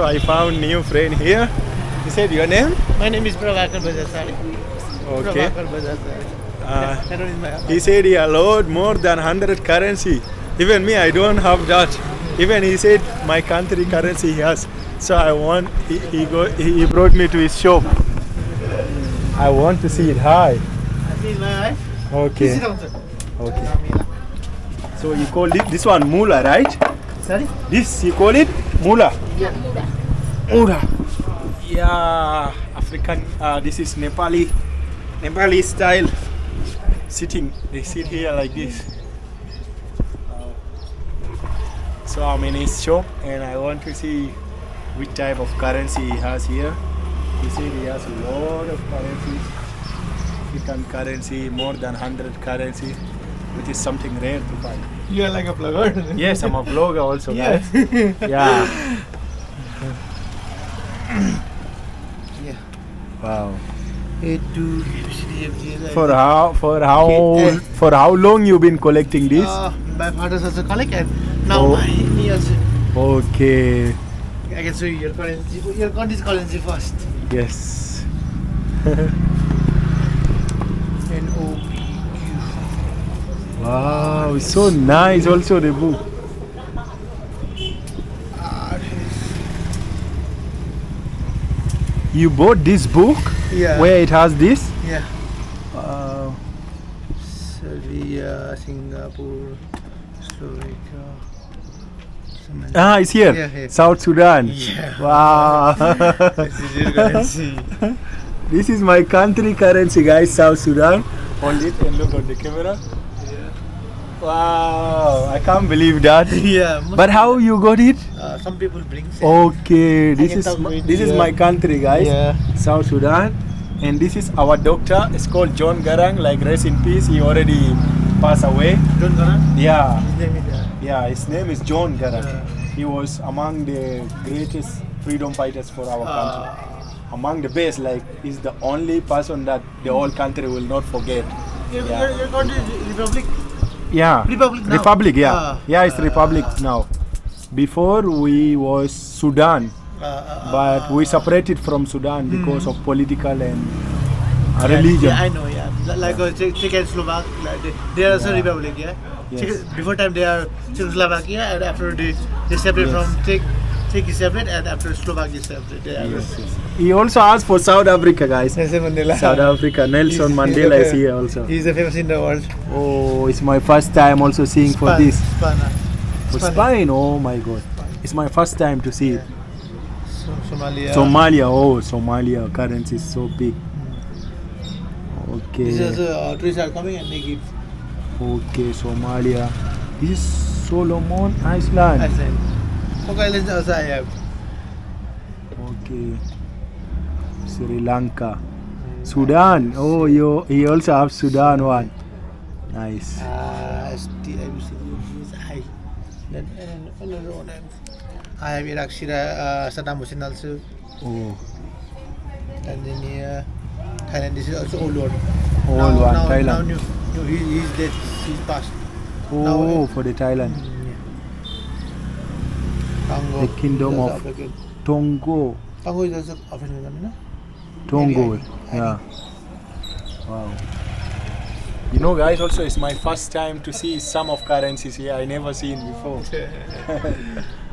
also I found new friend here. You said your name? My name is Prabhakar Bajasari. Okay. Prabhakar Bajasari. That is my He said he allowed more than 100 currency. Even me, I don't have that. Even he said my country currency he has. So I want, he brought me to his shop. I want to see it. Hi. This is my wife. Okay. Sit down, sir. Okay. So you call this one mula, right? Sorry? This you call it mula. Yeah. Mula. Yeah, African. This is Nepali style. Sitting. They sit here like this. So I'm in his shop and I want to see which type of currency he has here. He said he has a lot of currencies. African currency, more than 100 currencies, which is something rare to find. You are like a vlogger. Yes, I'm a vlogger also, Yeah. guys. Yeah. Yeah. Wow. A2, For how long you been collecting this? My father's also collect and now me also. Okay. I can show you your currency. Your country's currency first. Yes. NOPQ. Wow, it's so nice also the book. You bought this book? Yeah. Where it has this? Yeah. Wow. Serbia, Singapore, Slovakia. It's here. Yeah. South Sudan. Yeah. Wow. This is your currency. This is my country currency, guys. South Sudan. Hold it and look at the camera. Yeah. Wow. I can't believe that. Yeah. But how you got it? Some people bring. Okay. This can is talk with this is you. my country, guys. Yeah. South Sudan. And this is our doctor. It's called John Garang. Like rest in peace. He already passed away. Don't go on. Yeah. His name is. Yeah, his name is John Garang. Yeah. He was among the greatest freedom fighters for our country. Among the best, like he's the only person that the whole country will not forget. Your country is Republic. Yeah. Republic now. Republic, yeah. Yeah, it's Republic now. Before we was Sudan, but we separated from Sudan because of political and religion. Yeah, I know. Yeah, like Czech and Slovak, like they are also Republic. Yeah. Yes. Before time they are Czechoslovakia, and after they separate Yes. from Czech is separate, and after Slovak is separate. They are Yes. He also asked for South Africa, guys. Nelson Mandela. South Africa. Nelson Mandela is here also. He is the famous in the world. Oh, it's my first time also seeing for this. Spana. For Spain, oh my god. It's my first time to see it. Somalia. Somalia, oh, Somalia currency is so big. Okay. This is tourists are coming and they give. Okay, Somalia. This is Solomon Island. Iceland. Cook Islands also I have. Okay. Sri Lanka. Sudan. Oh, he also have Sudan one. Nice. I have Iraq, Saddam Hussein also. Oh, Tanzania, Thailand. This is also old one. old one. Now Thailand. new, he's dead. He's passed. Oh, now, for the Thailand. Congo. The Kingdom is also of African. Tongo. Congo is also African, no? Tongo. Maybe Yeah. Wow. You know, guys, also it's my first time to see some of currencies here. I never seen before.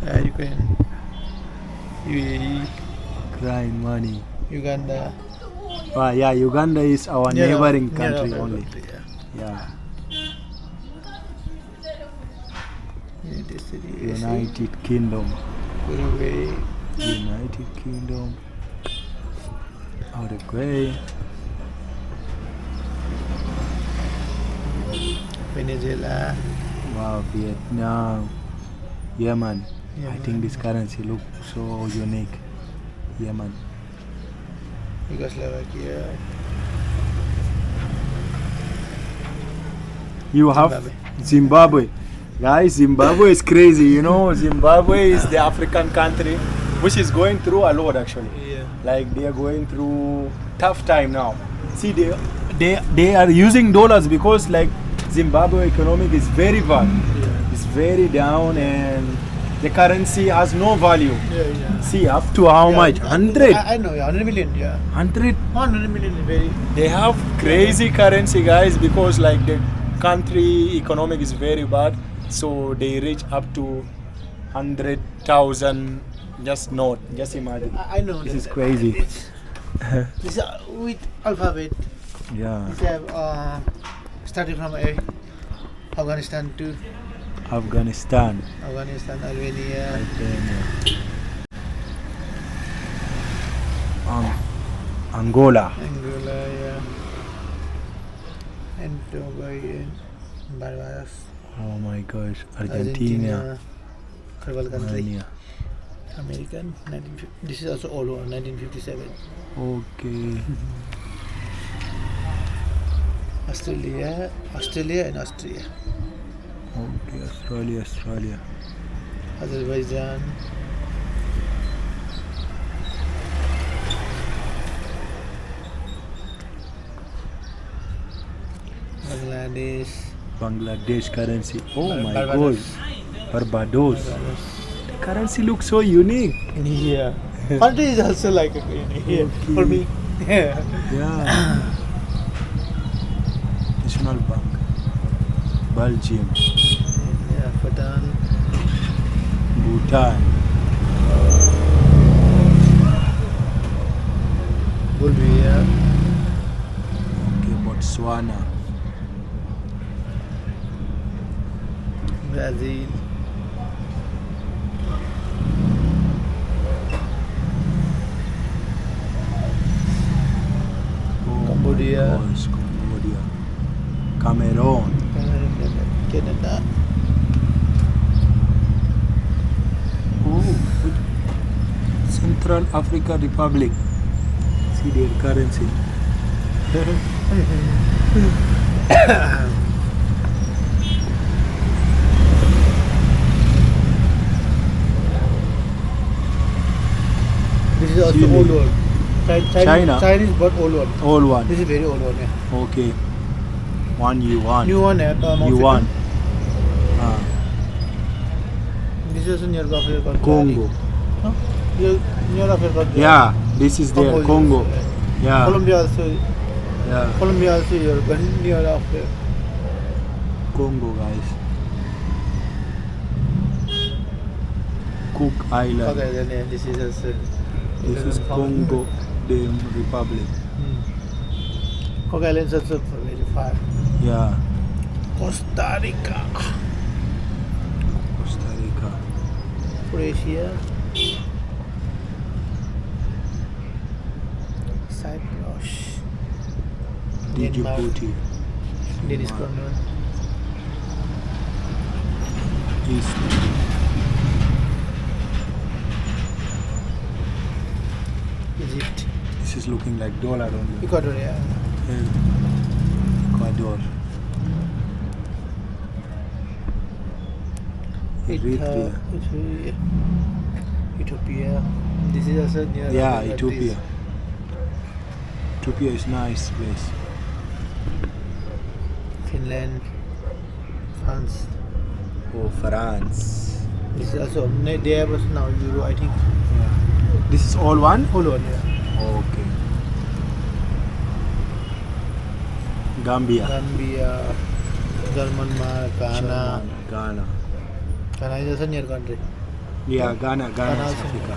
You can. UAE, Crying money. Uganda. Yeah, Uganda is our neighboring country only. Yeah. Yeah. United Kingdom. Uruguay. United Kingdom. Uruguay. Venezuela. Wow, Vietnam. Yemen. I Yemen. think this currency looks so unique. Yemen. Yugoslavia. You have Zimbabwe. Guys, Zimbabwe is crazy. You know, Zimbabwe is the African country which is going through a lot actually. Yeah. Like they are going through tough time now. See, they are using dollars because like Zimbabwe economic is very bad. Yeah. It's very down and the currency has no value. Yeah. See, up to how much? 100? I know, yeah, 100 million, yeah. 100? 100 million is very. They have crazy currency, guys, because like the country economic is very bad, so they reach up to 100,000 just note. Just imagine. I know. This is that. crazy. This is with alphabet. Yeah. This have starting from Afghanistan to Afghanistan. Albania. Angola. Angola, yeah. And Togo and Barbados. Oh my gosh. Argentina. Several country. Armenia. American. 1950. This is also old one. 1957. Okay. Australia and Austria. Okay, Australia. Azerbaijan. Bangladesh currency. Oh my Barbados. gosh. Barbados. The currency looks so unique. Yeah. Country is also like here for me. Yeah. Yeah. National Bank. Belgium. Yeah, Bhutan. Bhutan. Bolivia. Okay, Botswana. Brazil. Oh Cambodia. my gosh, Cambodia. Cameroon. Canada. Oh, Central Africa Republic. See their currency. This is also Chile. old one. China? Chinese but old one. Old one. This is very old one. Yeah. Okay. 1 yuan. New one. Yuan. Ah, This is also near Africa. Congo. Huh? Near Africa. Yeah, this is there. Congo. Yeah. Colombia also. Yeah. Colombia also near Africa. Congo, guys. Cook Island. Okay, then yeah, this is also. This is Congo, the Republic. Cook Island is also very far. Yeah. Costa Rica. Costa Rica. Croatia. Cyprus. Djibouti. Danish Corner. East. Egypt. This is looking like dollar only. Ecuador, yeah. Ecuador. Eritrea. Ethiopia. This is also near. Yeah, Ethiopia. Ethiopia is nice place. Finland. France. Oh, France. This is also. They have also now Euro, I think. Yeah. This is all one? Hold on, yeah. Okay. Gambia. Gambia. German, Ghana. Ghana. Ghana is also near country. Yeah, Ghana Ghana is also. Africa.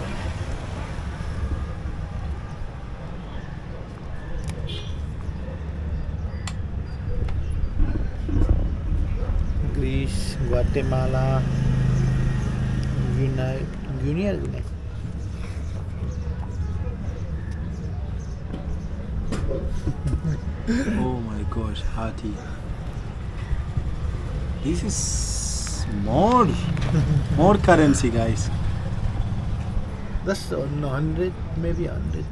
Greece, Guatemala, Guinea. Oh my gosh, Haiti. This is more currency, guys. That's 100, maybe 100.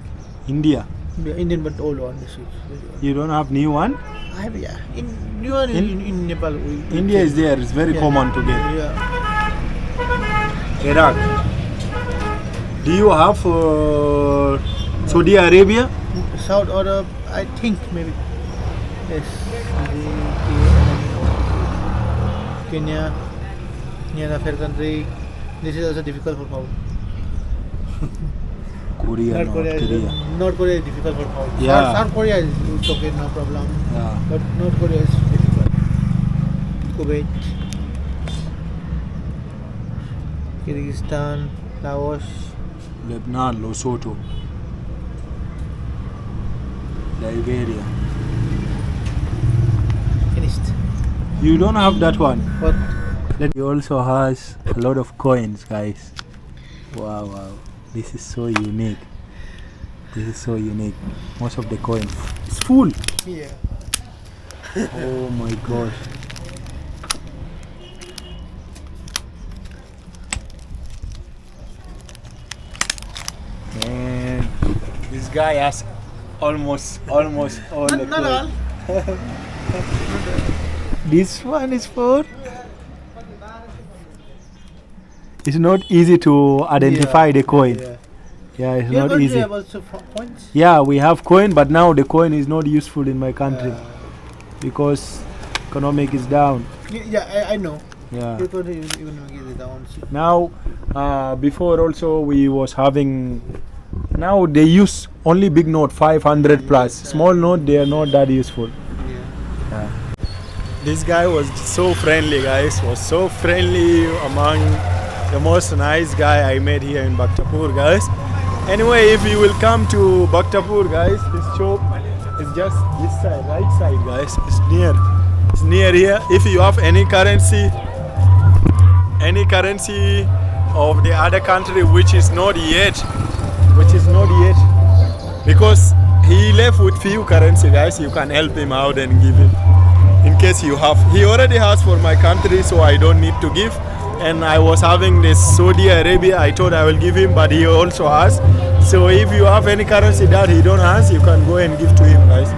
India. Yeah, Indian, but old one. This is very old. You don't have new one? I have, yeah. New one in Nepal. India is there. It's very Yeah. common to get. Yeah. Iraq. Do you have Saudi Arabia? South Arab, I think maybe. Yes. Kenya, near African country. This is also difficult for found. Korea, North North Korea, Korea. North Korea is difficult for found. Yeah. South Korea is okay, no problem. Yeah. But North Korea is difficult. Kuwait, Kyrgyzstan, Laos. Lebanon, Lesotho, Liberia. Finished. You don't have that one. But He also has a lot of coins, guys. Wow, wow. This is so unique. This is so unique. Most of the coins. It's full. yeah. Oh my god. Man, this guy has almost all the Not all. coins. This one is for. It's not easy to identify the coin. Yeah. Yeah, it's Your not country easy. have also points. Yeah, we have coin, but now the coin is not useful in my country because economic is down. Yeah, I know. Yeah. Your country even get it down. Now, before also we was having. Now they use only big note 500 plus. Small note they are not that useful. Yeah. This guy was so friendly, guys. Was so friendly, among the most nice guy I met here in Bhaktapur, guys. Anyway, if you will come to Bhaktapur, guys, this shop is just this side, right side, guys. It's near. It's near here. If you have any currency of the other country which is not yet, because he left with few currency, guys, you can help him out and give him. In case you have, he already has for my country, so I don't need to give. And I was having this Saudi Arabia, I thought I will give him, but he also has. So if you have any currency that he don't has, you can go and give to him, guys.